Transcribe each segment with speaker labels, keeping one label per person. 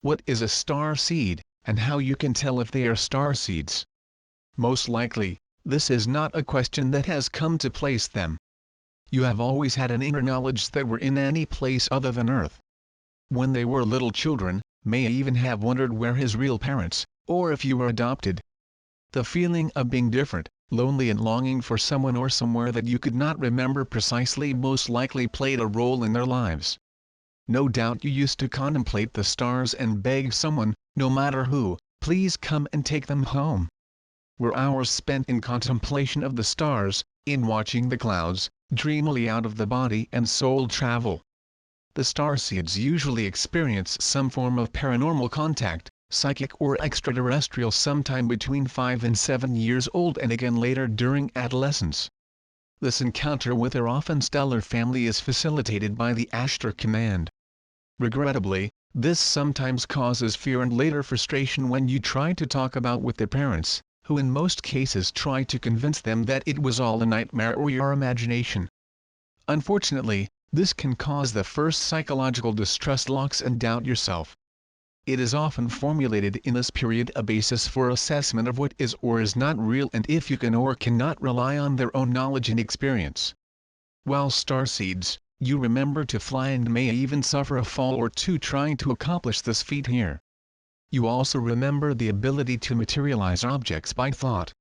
Speaker 1: What is a starseed, and how you can tell if they are starseeds? Most likely, this is not a question that has come to place them. You have always had an inner knowledge that were in any place other than Earth. When they were little children, may even have wondered where his real parents, or if you were adopted. The feeling of being different, lonely and longing for someone or somewhere that you could not remember precisely most likely played a role in their lives. No doubt you used to contemplate the stars and beg someone, no matter who, please come and take them home. Were hours spent in contemplation of the stars, in watching the clouds, dreamily out of the body and soul travel. The starseeds usually experience some form of paranormal contact, psychic or extraterrestrial, sometime between 5 and 7 years old and again later during adolescence. This encounter with their often stellar family is facilitated by the Ashtar command. Regrettably, this sometimes causes fear and later frustration when you try to talk about with their parents, who in most cases try to convince them that it was all a nightmare or your imagination. Unfortunately, this can cause the first psychological distrust locks and doubt yourself. It is often formulated in this period a basis for assessment of what is or is not real and if you can or cannot rely on their own knowledge and experience. While starseeds, you remember to fly and may even suffer a fall or two trying to accomplish this feat here. You also remember the ability to materialize objects by thought.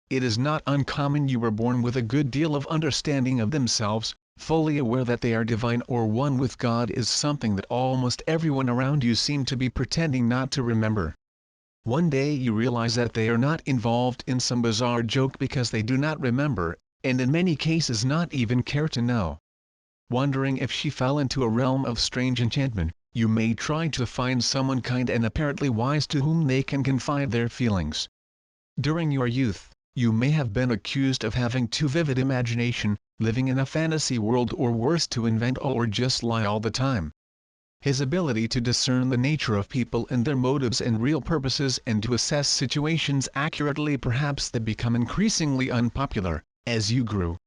Speaker 1: It is not uncommon you were born with a good deal of understanding of themselves, fully aware that they are divine or one with God is something that almost everyone around you seem to be pretending not to remember. One day you realize that they are not involved in some bizarre joke because they do not remember, and in many cases not even care to know. Wondering if she fell into a realm of strange enchantment, you may try to find someone kind and apparently wise to whom they can confide their feelings. During your youth, you may have been accused of having too vivid imagination, living in a fantasy world, or worse, to invent or just lie all the time. His ability to discern the nature of people and their motives and real purposes and to assess situations accurately, perhaps that become increasingly unpopular as you grew.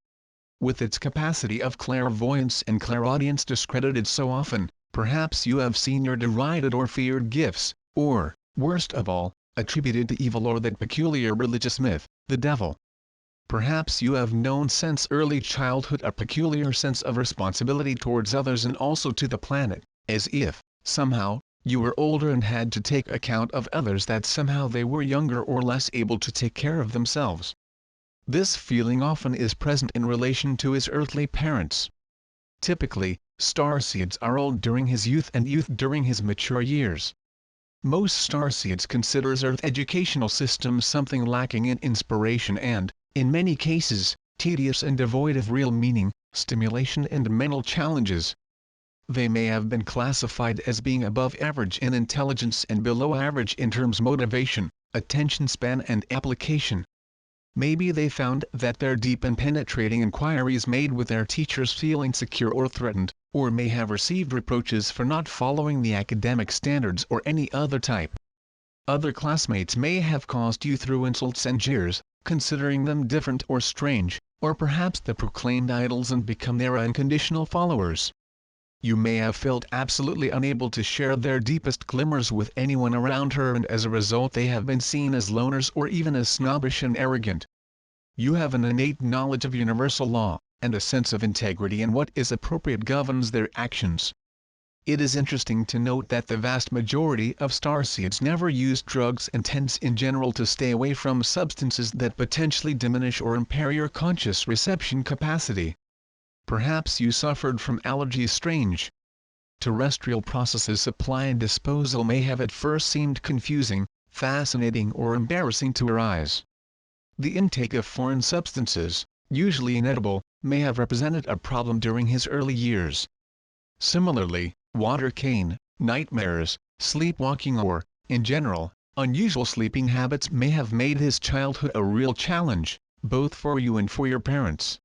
Speaker 1: With its capacity of clairvoyance and clairaudience discredited so often, perhaps you have seen your derided or feared gifts, or, worst of all, attributed to evil or that peculiar religious myth, the devil. Perhaps you have known since early childhood a peculiar sense of responsibility towards others and also to the planet, as if, somehow, you were older and had to take account of others, that somehow they were younger or less able to take care of themselves. This feeling often is present in relation to his earthly parents. Typically, starseeds are old during his youth and youth during his mature years. Most starseeds consider his Earth educational system something lacking in inspiration and, in many cases, tedious and devoid of real meaning, stimulation and mental challenges. They may have been classified as being above average in intelligence and below average in terms of motivation, attention span and application. Maybe they found that their deep and penetrating inquiries made with their teachers feel insecure or threatened, or may have received reproaches for not following the academic standards or any other type. Other classmates may have caused you through insults and jeers, considering them different or strange, or perhaps the proclaimed idols and become their unconditional followers. You may have felt absolutely unable to share their deepest glimmers with anyone around her, and as a result they have been seen as loners or even as snobbish and arrogant. You have an innate knowledge of universal law, and a sense of integrity, and what is appropriate governs their actions. It is interesting to note that the vast majority of starseeds never use drugs and tends in general to stay away from substances that potentially diminish or impair your conscious reception capacity. Perhaps you suffered from allergies. Strange terrestrial processes, supply and disposal may have at first seemed confusing, fascinating or embarrassing to your eyes. The intake of foreign substances, usually inedible, may have represented a problem during his early years. Similarly, water cane, nightmares, sleepwalking or, in general, unusual sleeping habits may have made his childhood a real challenge, both for you and for your parents.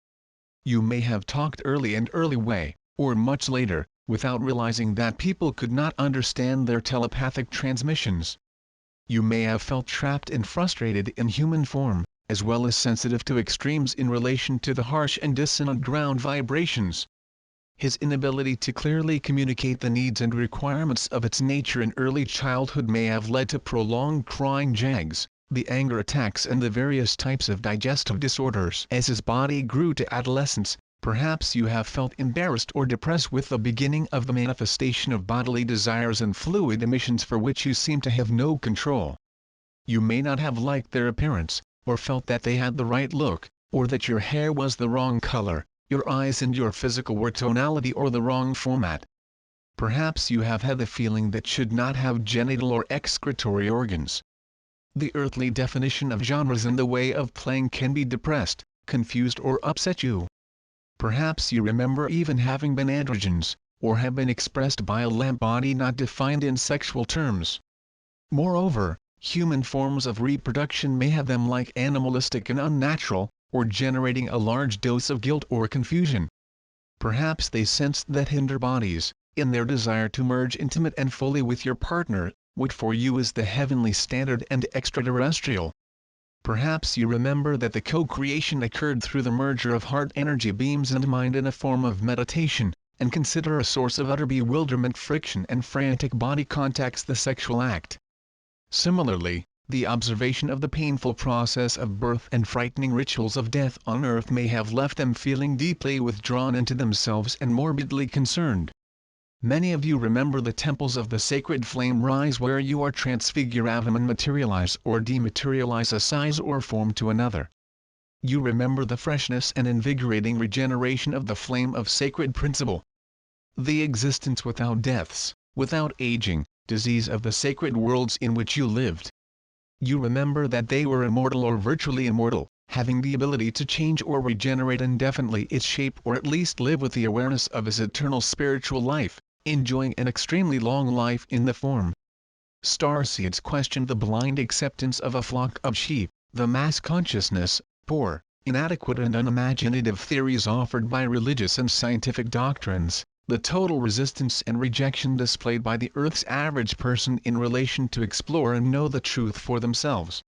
Speaker 1: You may have talked early way, or much later, without realizing that people could not understand their telepathic transmissions. You may have felt trapped and frustrated in human form, as well as sensitive to extremes in relation to the harsh and dissonant ground vibrations. His inability to clearly communicate the needs and requirements of its nature in early childhood may have led to prolonged crying jags, the anger attacks and the various types of digestive disorders. As his body grew to adolescence, perhaps you have felt embarrassed or depressed with the beginning of the manifestation of bodily desires and fluid emissions for which you seem to have no control. You may not have liked their appearance, or felt that they had the right look, or that your hair was the wrong color, your eyes and your physical were tonality or the wrong format. Perhaps you have had the feeling that should not have genital or excretory organs. The earthly definition of genres and the way of playing can be depressed, confused or upset you. Perhaps you remember even having been androgynes, or have been expressed by a lamp body not defined in sexual terms. Moreover, human forms of reproduction may have them like animalistic and unnatural, or generating a large dose of guilt or confusion. Perhaps they sensed that hinder bodies, in their desire to merge intimate and fully with your partner, which for you is the heavenly standard and extraterrestrial. Perhaps you remember that the co-creation occurred through the merger of heart energy beams and mind in a form of meditation, and consider a source of utter bewilderment, friction and frantic body contacts the sexual act. Similarly, the observation of the painful process of birth and frightening rituals of death on earth may have left them feeling deeply withdrawn into themselves and morbidly concerned. Many of you remember the temples of the sacred flame rise where you are transfigure atom and materialize or dematerialize a size or form to another. You remember the freshness and invigorating regeneration of the flame of sacred principle. The existence without deaths, without aging, disease of the sacred worlds in which you lived. You remember that they were immortal or virtually immortal, having the ability to change or regenerate indefinitely its shape or at least live with the awareness of its eternal spiritual life, enjoying an extremely long life in the form. Starseeds questioned the blind acceptance of a flock of sheep, the mass consciousness, poor, inadequate and unimaginative theories offered by religious and scientific doctrines, the total resistance and rejection displayed by the Earth's average person in relation to explore and know the truth for themselves.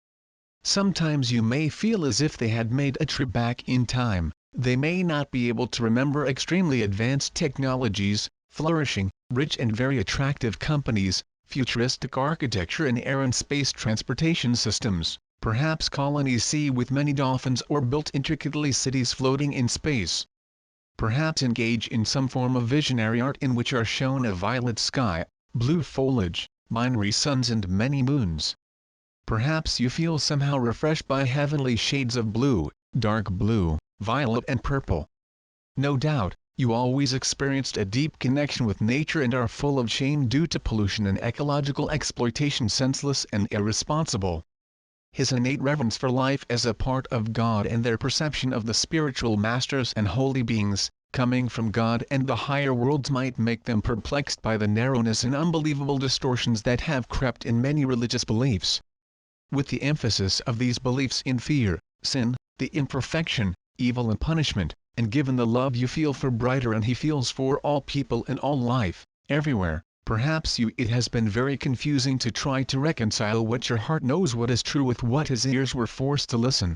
Speaker 1: Sometimes you may feel as if they had made a trip back in time. They may not be able to remember extremely advanced technologies, flourishing, rich and very attractive companies, futuristic architecture and air and space transportation systems, perhaps colonies sea with many dolphins or built intricately cities floating in space. Perhaps engage in some form of visionary art in which are shown a violet sky, blue foliage, binary suns and many moons. Perhaps you feel somehow refreshed by heavenly shades of blue, dark blue, violet and purple. No doubt, you always experienced a deep connection with nature and are full of shame due to pollution and ecological exploitation, senseless and irresponsible. His innate reverence for life as a part of God and their perception of the spiritual masters and holy beings, coming from God and the higher worlds might make them perplexed by the narrowness and unbelievable distortions that have crept in many religious beliefs. With the emphasis of these beliefs in fear, sin, the imperfection, evil and punishment, and given the love you feel for brighter and he feels for all people and all life, everywhere, perhaps it has been very confusing to try to reconcile what your heart knows what is true with what his ears were forced to listen.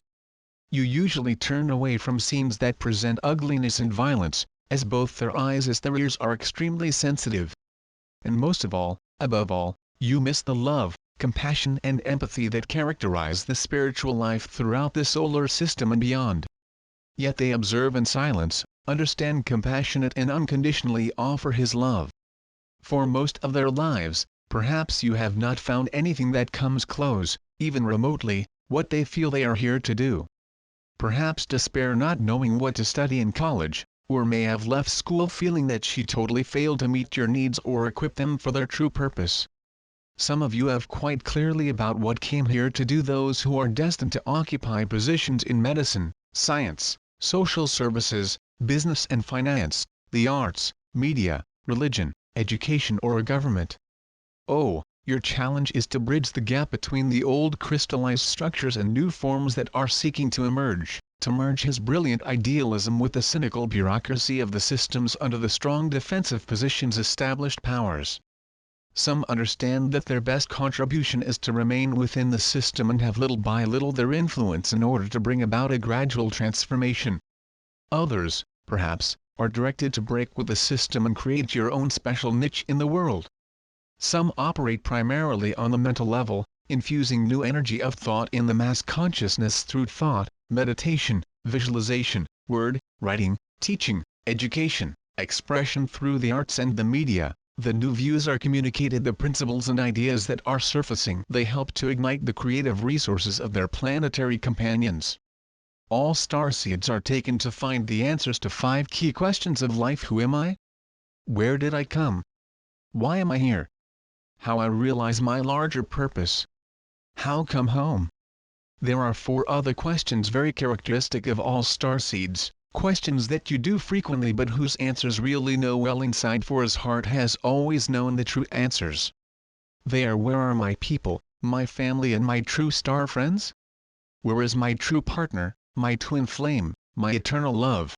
Speaker 1: You usually turn away from scenes that present ugliness and violence, as both their eyes as their ears are extremely sensitive. And most of all, above all, you miss the love, compassion and empathy that characterize the spiritual life throughout the solar system and beyond. Yet they observe in silence, understand compassionate and unconditionally offer his love. For most of their lives, perhaps you have not found anything that comes close, even remotely, what they feel they are here to do. Perhaps despair not knowing what to study in college, or may have left school feeling that she totally failed to meet your needs or equip them for their true purpose. Some of you have quite clearly about what came here to do. Those who are destined to occupy positions in medicine, science, social services, business and finance, the arts, media, religion, education or government. Oh, your challenge is to bridge the gap between the old crystallized structures and new forms that are seeking to emerge, to merge his brilliant idealism with the cynical bureaucracy of the systems under the strong defensive positions established powers. Some understand that their best contribution is to remain within the system and have little by little their influence in order to bring about a gradual transformation. Others, perhaps, are directed to break with the system and create your own special niche in the world. Some operate primarily on the mental level, infusing new energy of thought in the mass consciousness through thought, meditation, visualization, word, writing, teaching, education, expression through the arts and the media. The new views are communicated, the principles and ideas that are surfacing. They help to ignite the creative resources of their planetary companions. All starseeds are taken to find the answers to 5 key questions of life. Who am I? Where did I come? Why am I here? How I realize my larger purpose? How come home? There are 4 other questions very characteristic of all starseeds, questions that you do frequently but whose answers really know well inside, for his heart has always known the true answers. They are: where are my people, my family and my true star friends? Where is my true partner, my twin flame, my eternal love?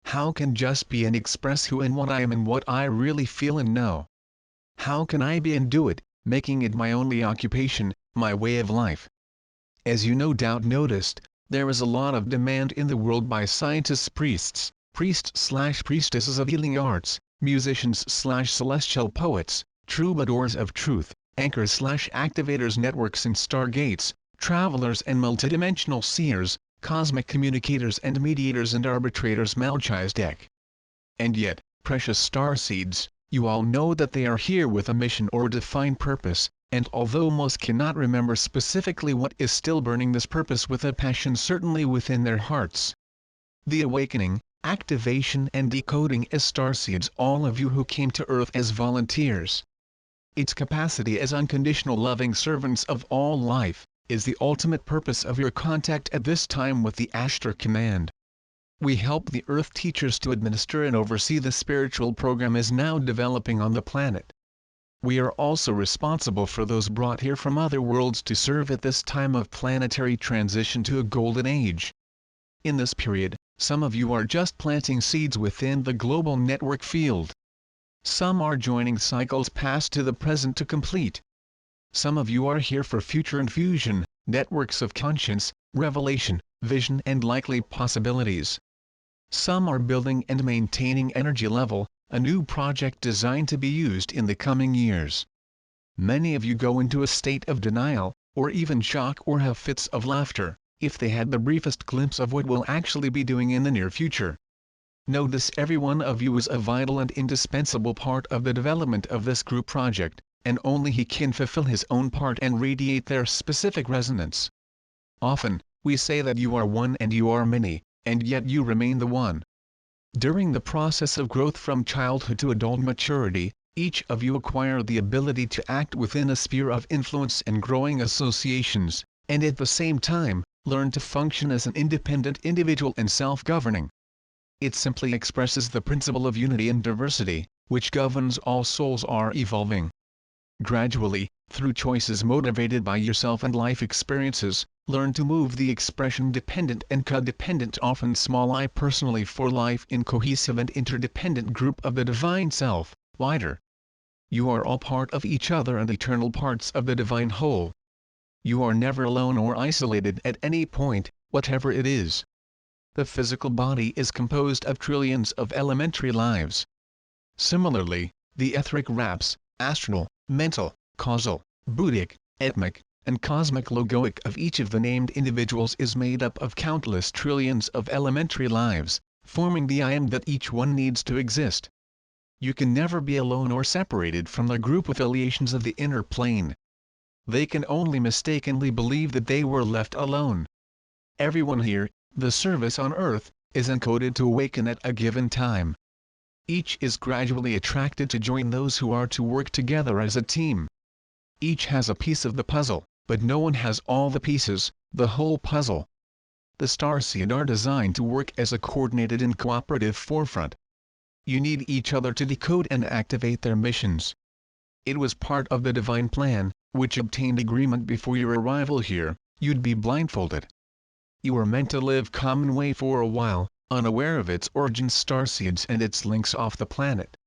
Speaker 1: How can just be and express who and what I am and what I really feel and know? How can I be and do it, making it my only occupation, my way of life? As you no doubt noticed, there is a lot of demand in the world by scientists, priestesses of healing arts, musicians/celestial poets, troubadours of truth, anchors/activators, networks and stargates, travelers and multidimensional seers, cosmic communicators and mediators and arbitrators. Melchizedek. And yet, precious starseeds, you all know that they are here with a mission or a defined purpose, and although most cannot remember specifically what is still burning this purpose with a passion certainly within their hearts. The awakening, activation and decoding as starseeds, all of you who came to Earth as volunteers. Its capacity as unconditional loving servants of all life, is the ultimate purpose of your contact at this time with the Ashtar Command. We help the Earth teachers to administer and oversee the spiritual program as now developing on the planet. We are also responsible for those brought here from other worlds to serve at this time of planetary transition to a golden age. In this period, some of you are just planting seeds within the global network field. Some are joining cycles past to the present to complete. Some of you are here for future infusion, networks of conscience, revelation, vision and likely possibilities. Some are building and maintaining energy level, a new project designed to be used in the coming years. Many of you go into a state of denial, or even shock, or have fits of laughter, if they had the briefest glimpse of what we'll actually be doing in the near future. Notice every one of you is a vital and indispensable part of the development of this group project, and only he can fulfill his own part and radiate their specific resonance. Often, we say that you are one and you are many, and yet you remain the one. During the process of growth from childhood to adult maturity, each of you acquire the ability to act within a sphere of influence and growing associations, and at the same time, learn to function as an independent individual and self-governing. It simply expresses the principle of unity and diversity, which governs all souls are evolving. Gradually, through choices motivated by yourself and life experiences, learn to move the expression dependent and codependent, often small I personally, for life in cohesive and interdependent group of the divine self, wider. You are all part of each other and eternal parts of the divine whole. You are never alone or isolated at any point, whatever it is. The physical body is composed of trillions of elementary lives. Similarly, the etheric wraps, astral, mental, causal, buddhic, etmic, and cosmic logoic of each of the named individuals is made up of countless trillions of elementary lives, forming the I am that each one needs to exist. You can never be alone or separated from the group affiliations of the inner plane. They can only mistakenly believe that they were left alone. Everyone here, the service on Earth, is encoded to awaken at a given time. Each is gradually attracted to join those who are to work together as a team. Each has a piece of the puzzle, but no one has all the pieces, the whole puzzle. The starseed are designed to work as a coordinated and cooperative forefront. You need each other to decode and activate their missions. It was part of the divine plan, which obtained agreement before your arrival here, you'd be blindfolded. You were meant to live common way for a while, unaware of its origins, starseeds and its links off the planet.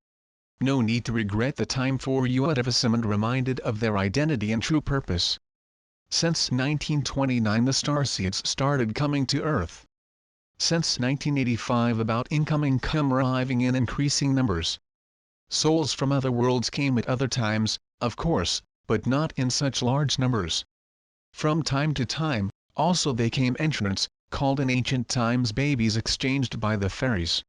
Speaker 1: No need to regret the time, for you would have been reminded of their identity and true purpose. Since 1929 the starseeds started coming to Earth. since 1985 about incoming come arriving in increasing numbers. Souls from other worlds came at other times, of course, but not in such large numbers. From time to time, also they came entrants, called in ancient times babies exchanged by the fairies.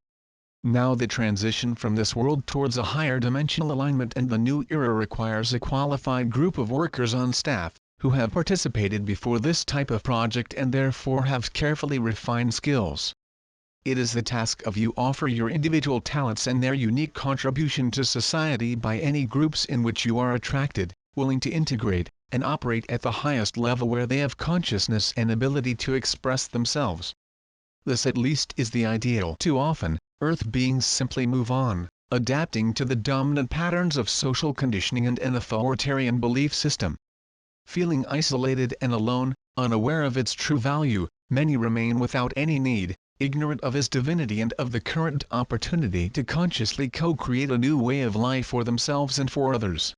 Speaker 1: Now the transition from this world towards a higher dimensional alignment and the new era requires a qualified group of workers on staff, who have participated before this type of project and therefore have carefully refined skills. It is the task of you offer your individual talents and their unique contribution to society by any groups in which you are attracted, willing to integrate, and operate at the highest level where they have consciousness and ability to express themselves. This at least is the ideal. Too often, Earth beings simply move on, adapting to the dominant patterns of social conditioning and an authoritarian belief system. Feeling isolated and alone, unaware of its true value, many remain without any need, ignorant of his divinity and of the current opportunity to consciously co-create a new way of life for themselves and for others.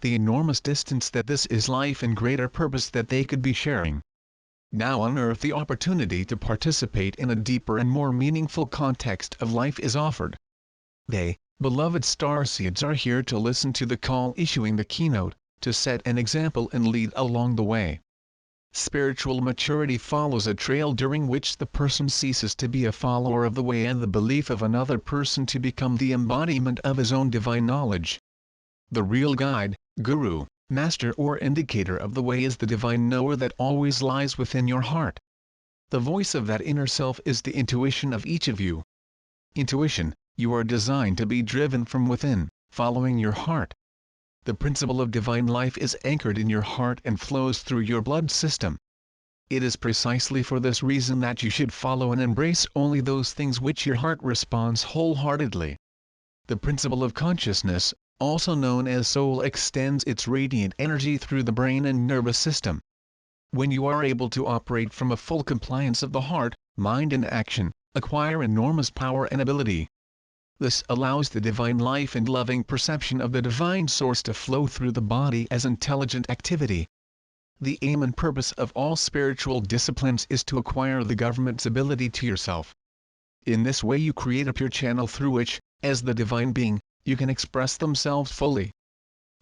Speaker 1: The enormous distance that this is life and greater purpose that they could be sharing. Now on Earth the opportunity to participate in a deeper and more meaningful context of life is offered. They, beloved starseeds, are here to listen to the call issuing the keynote, to set an example and lead along the way. Spiritual maturity follows a trail during which the person ceases to be a follower of the way and the belief of another person to become the embodiment of his own divine knowledge. The real guide, guru, master or indicator of the way is the divine knower that always lies within your heart. The voice of that inner self is the intuition of each of you. Intuition, you are designed to be driven from within, following your heart. The principle of divine life is anchored in your heart and flows through your blood system. It is precisely for this reason that you should follow and embrace only those things which your heart responds wholeheartedly. The principle of consciousness, also known as soul, extends its radiant energy through the brain and nervous system. When you are able to operate from a full compliance of the heart, mind and action, acquire enormous power and ability. This allows the divine life and loving perception of the divine source to flow through the body as intelligent activity. The aim and purpose of all spiritual disciplines is to acquire the government's ability to yourself. In this way you create a pure channel through which, as the divine being, you can express themselves fully.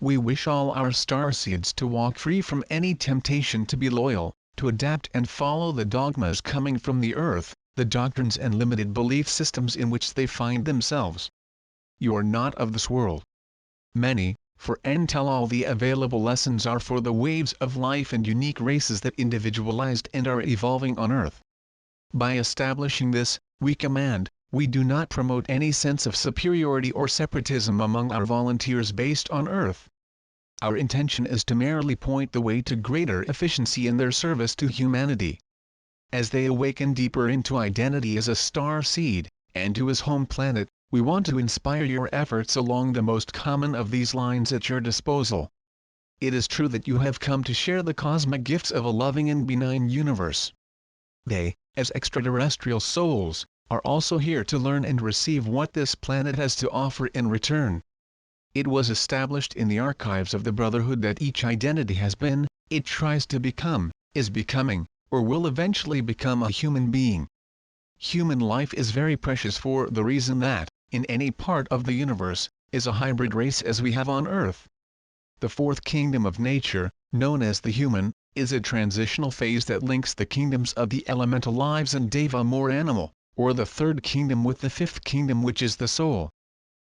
Speaker 1: We wish all our starseeds to walk free from any temptation to be loyal, to adapt and follow the dogmas coming from the earth, the doctrines and limited belief systems in which they find themselves. You are not of this world. Many, for until all the available lessons are for the waves of life and unique races that individualized and are evolving on earth. By establishing this, we do not promote any sense of superiority or separatism among our volunteers based on earth. Our intention is to merely point the way to greater efficiency in their service to humanity. As they awaken deeper into identity as a star seed, and to his home planet, we want to inspire your efforts along the most common of these lines at your disposal. It is true that you have come to share the cosmic gifts of a loving and benign universe. They, as extraterrestrial souls, are also here to learn and receive what this planet has to offer in return. It was established in the archives of the Brotherhood that each identity has been, it tries to become, is becoming, or will eventually become a human being. Human life is very precious for the reason that, in any part of the universe, is a hybrid race as we have on Earth. The fourth kingdom of nature, known as the human, is a transitional phase that links the kingdoms of the elemental lives and Deva more animal, or the third kingdom with the fifth kingdom which is the soul.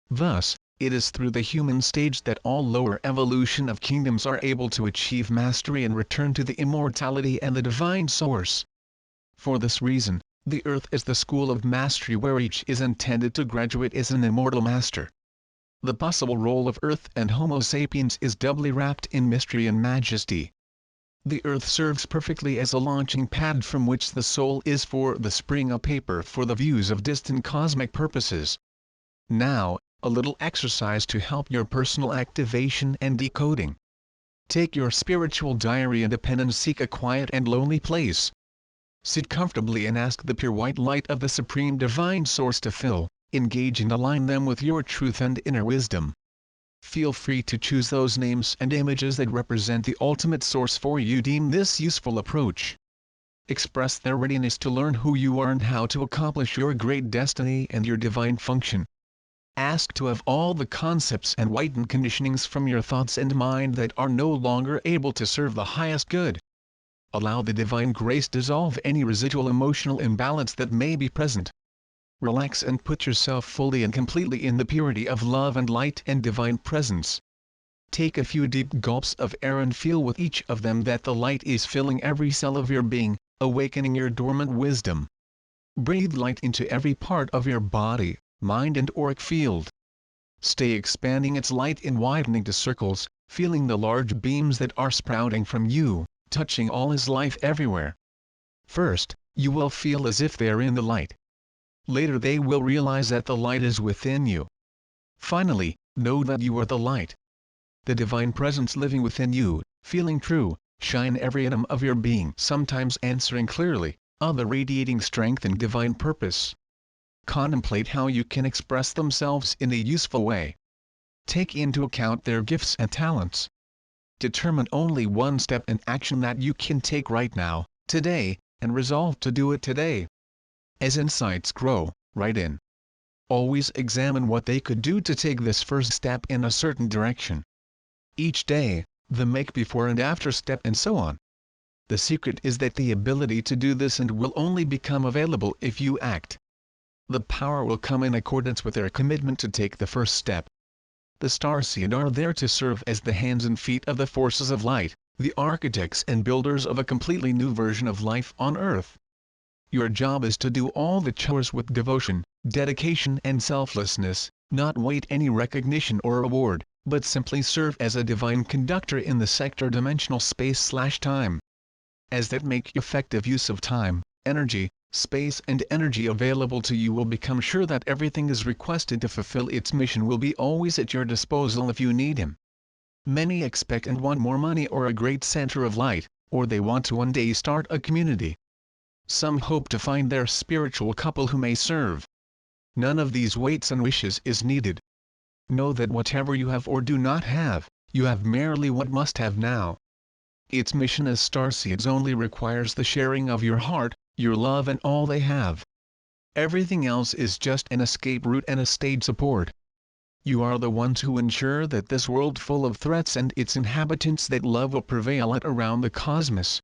Speaker 1: Thus, it is through the human stage that all lower evolution of kingdoms are able to achieve mastery and return to the immortality and the divine source. For this reason, the earth is the school of mastery where each is intended to graduate as an immortal master. The possible role of earth and Homo sapiens is doubly wrapped in mystery and majesty. The earth serves perfectly as a launching pad from which the soul is for the spring a paper for the views of distant cosmic purposes. Now, a little exercise to help your personal activation and decoding. Take your spiritual diary and a pen and seek a quiet and lonely place. Sit comfortably and ask the pure white light of the Supreme Divine Source to fill, engage and align them with your truth and inner wisdom. Feel free to choose those names and images that represent the ultimate source for you. Deem this useful approach. express their readiness to learn who you are and how to accomplish your great destiny and your divine function. Ask to have all the concepts and whitened conditionings from your thoughts and mind that are no longer able to serve the highest good. Allow the divine grace dissolve any residual emotional imbalance that may be present. Relax and put yourself fully and completely in the purity of love and light and divine presence. Take a few deep gulps of air and feel with each of them that the light is filling every cell of your being, awakening your dormant wisdom. Breathe light into every part of your body, mind and auric field. Stay expanding its light in widening to circles, feeling the large beams that are sprouting from you, touching all His life everywhere. First, you will feel as if they are in the light. Later they will realize that the light is within you. Finally, know that you are the light. The divine presence living within you, feeling true, shine every atom of your being, sometimes answering clearly, other radiating strength and divine purpose. Contemplate how you can express themselves in a useful way. Take into account their gifts and talents. Determine only one step and action that you can take right now, today, and resolve to do it today. As insights grow, write in. Always examine what they could do to take this first step in a certain direction. Each day, the make before and after step and so on. The secret is that the ability to do this and will only become available if you act. The power will come in accordance with their commitment to take the first step. The Starseeds are there to serve as the hands and feet of the forces of light, the architects and builders of a completely new version of life on Earth. Your job is to do all the chores with devotion, dedication and selflessness, not wait any recognition or reward, but simply serve as a divine conductor in the sector-dimensional space/time. As that make effective use of time, energy, space and energy available to you will become sure that everything is requested to fulfill its mission will be always at your disposal if you need Him. Many expect and want more money or a great center of light, or they want to one day start a community. Some hope to find their spiritual couple who may serve. None of these waits and wishes is needed. Know that whatever you have or do not have, you have merely what must have now. Its mission as Starseeds only requires the sharing of your heart, your love and all they have. Everything else is just an escape route and a stage support. You are the ones who ensure that this world full of threats and its inhabitants that love will prevail at around the cosmos.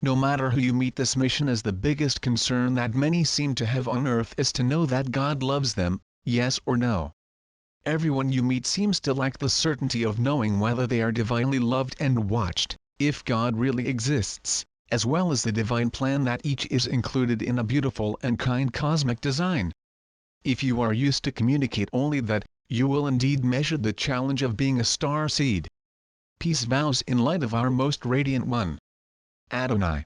Speaker 1: No matter who you meet, this mission is the biggest concern that many seem to have on Earth is to know that God loves them, yes or no. Everyone you meet seems to lack the certainty of knowing whether they are divinely loved and watched, if God really exists, as well as the divine plan that each is included in a beautiful and kind cosmic design. If you are used to communicate only that, you will indeed measure the challenge of being a starseed. Peace vows in light of our most radiant one. Adonai.